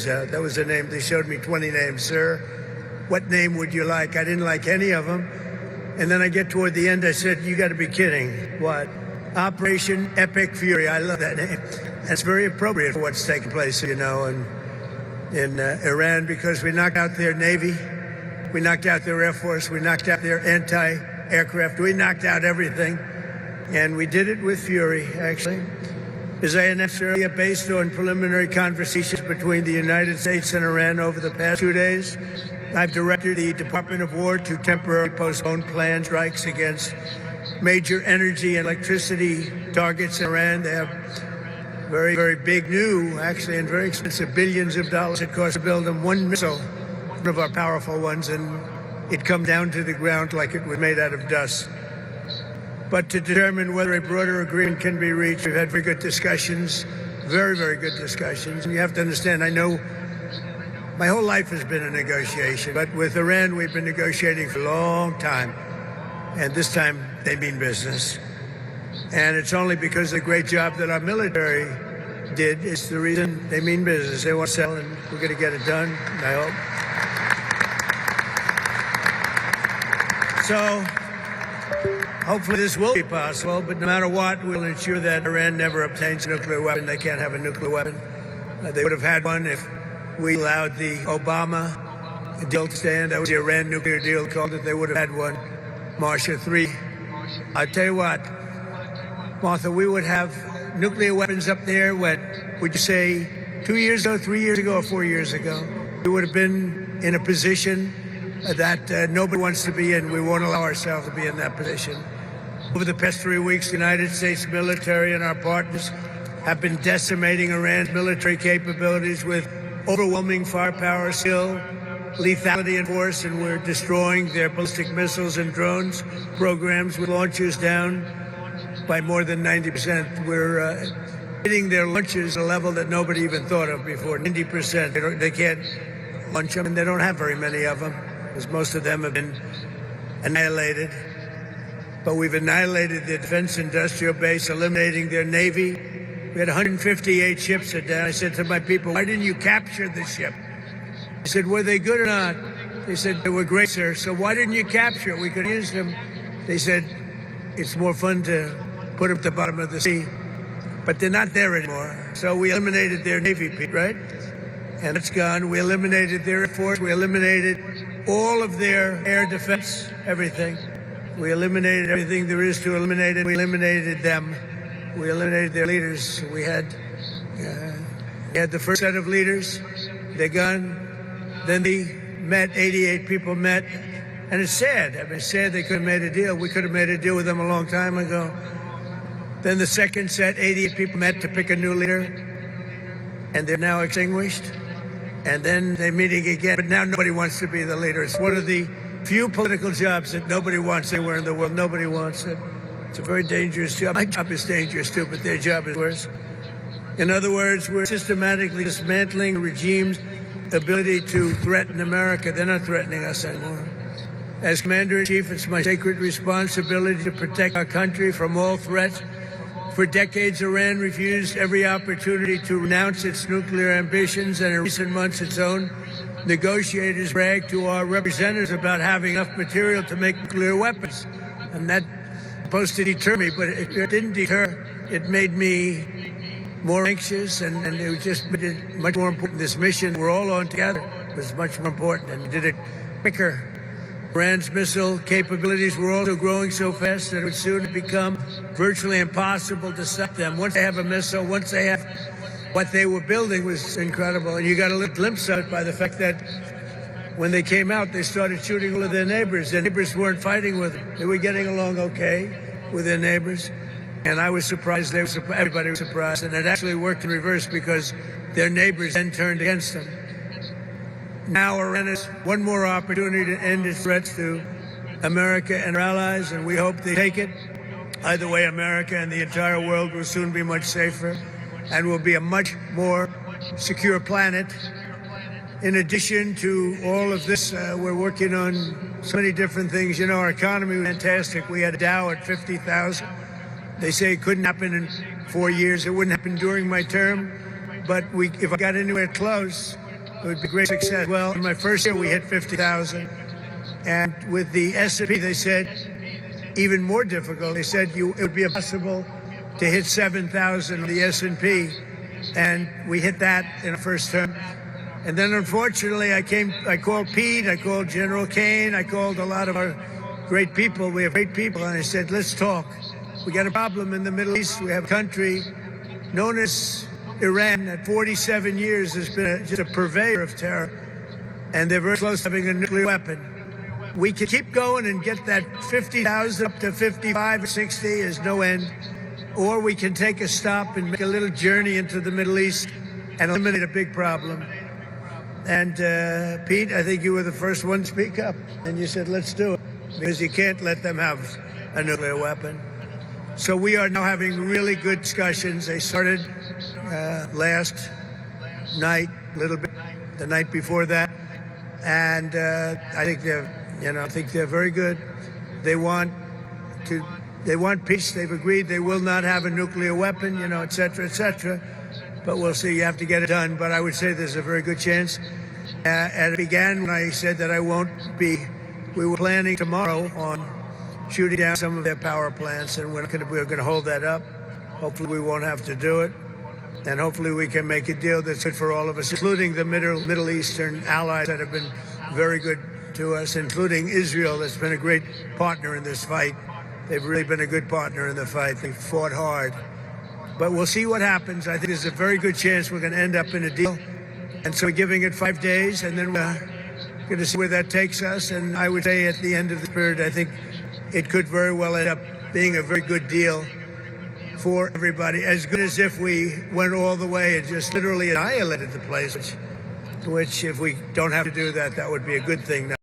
names out. That was the name. They showed me 20 names. Sir, what name would you like? I didn't like any of them. And then I get toward the end, I said, you got to be kidding. What? Operation Epic Fury. I love that name. That's very appropriate for what's taking place, you know, in Iran, because we knocked out their Navy, we knocked out their Air Force, we knocked out their anti-aircraft, we knocked out everything. And we did it with fury, actually. As I announced earlier, based on preliminary conversations between the United States and Iran over the past 2 days, I've directed the Department of War to temporarily postpone planned strikes against major energy and electricity targets in Iran. They have very, very big new, actually, and very expensive billions of dollars it costs to build them one missile, one of our powerful ones, and it come down to the ground like it was made out of dust. But to determine whether a broader agreement can be reached, we've had very good discussions, very, very good discussions. And you have to understand, I know my whole life has been a negotiation, but with Iran, we've been negotiating for a long time. And this time, they mean business. And it's only because of the great job that our military did is the reason they mean business. They want to sell, and we're going to get it done, I hope. So, hopefully this will be possible, but no matter what, we'll ensure that Iran never obtains a nuclear weapon. They can't have a nuclear weapon. They would have had one if we allowed the Obama deal to stand. That was the Iran nuclear deal called it. They would have had one. Marshall III. I'll tell you what, Martha, we would have nuclear weapons up there, what would you say, 2 years ago, 3 years ago, or 4 years ago? We would have been in a position that nobody wants to be in. We won't allow ourselves to be in that position. Over the past 3 weeks, the United States military and our partners have been decimating Iran's military capabilities with overwhelming firepower, skill, lethality, and force, and we're destroying their ballistic missiles and drones programs with launchers down by more than 90%. We're hitting their launchers at a level that nobody even thought of before, 90%. They can't launch them, and they don't have very many of them, because most of them have been annihilated. But we've annihilated their defense industrial base, eliminating their Navy. We had 158 ships that day. I said to my people, why didn't you capture the ship? I said, were they good or not? They said, they were great, sir. So why didn't you capture it? We could use them. They said, it's more fun to put them at the bottom of the sea. But they're not there anymore. So we eliminated their Navy, right? And it's gone. We eliminated their Air Force. We eliminated all of their air defense, everything. We eliminated everything there is to eliminate it. We eliminated them. We eliminated their leaders. We had the first set of leaders. They're gone. Then they met, 88 people met. And it's sad. I mean, it's sad they could have made a deal. We could have made a deal with them a long time ago. Then the second set, 88 people met to pick a new leader. And they're now extinguished. And then they're meeting again. But now nobody wants to be the leader. It's one of the few political jobs that nobody wants anywhere in the world. Nobody wants it. It's a very dangerous job. My job is dangerous too, but their job is worse. In other words, we're systematically dismantling regimes' ability to threaten America. They're not threatening us anymore. As Commander-in-Chief, it's my sacred responsibility to protect our country from all threats. For decades, Iran refused every opportunity to renounce its nuclear ambitions, and in recent months, its own negotiators bragged to our representatives about having enough material to make nuclear weapons. And that's supposed to deter me, but it didn't deter. It made me more anxious, and it was just much more important. This mission we're all on together was much more important, and did it quicker. Iran's missile capabilities were also growing so fast that it would soon become virtually impossible to stop them. Once they have a missile, once they have what they were building was incredible. And you got a little glimpse of it by the fact that when they came out, they started shooting all of their neighbors. Their neighbors weren't fighting with them. They were getting along okay with their neighbors. And I was surprised. Everybody was surprised. And it actually worked in reverse because their neighbors then turned against them. Now Iran has one more opportunity to end its threats to America and our allies, and we hope they take it. Either way, America and the entire world will soon be much safer and will be a much more secure planet. In addition to all of this, we're working on so many different things. You know, our economy was fantastic. We had a Dow at 50,000. They say it couldn't happen in 4 years. It wouldn't happen during my term. But if I got anywhere close, It would be a great success. Well, in my first year, we hit 50,000. And with the S&P, they said, even more difficult. They said it would be impossible to hit 7,000 on the S&P. And we hit that in our first term. And then, unfortunately, I called Pete, I called General Kane, I called a lot of our great people. We have great people. And I said, let's talk. We got a problem in the Middle East. We have a country known as Iran that 47 years has been just a purveyor of terror. And they're very close to having a nuclear weapon. We can keep going and get that 50,000 up to 55 or 60 is no end. Or we can take a stop and make a little journey into the Middle East and eliminate a big problem. And Pete, I think you were the first one to speak up. And you said, let's do it. Because you can't let them have a nuclear weapon. So we are now having really good discussions. They started last night, a little bit, the night before that. And I think they're very good. They want peace. They've agreed they will not have a nuclear weapon, et cetera, et cetera. But we'll see. You have to get it done. But I would say there's a very good chance. And it began when I said that we were planning tomorrow on shooting down some of their power plants, and we're going to hold that up. Hopefully we won't have to do it. And hopefully we can make a deal that's good for all of us, including the Middle Eastern allies that have been very good to us, including Israel, that's been a great partner in this fight. They've really been a good partner in the fight. They've fought hard. But we'll see what happens. I think there's a very good chance we're going to end up in a deal. And so we're giving it 5 days, and then we're going to see where that takes us. And I would say at the end of the period, I think it could very well end up being a very good deal for everybody, as good as if we went all the way and just literally annihilated the place, which if we don't have to do that, that would be a good thing.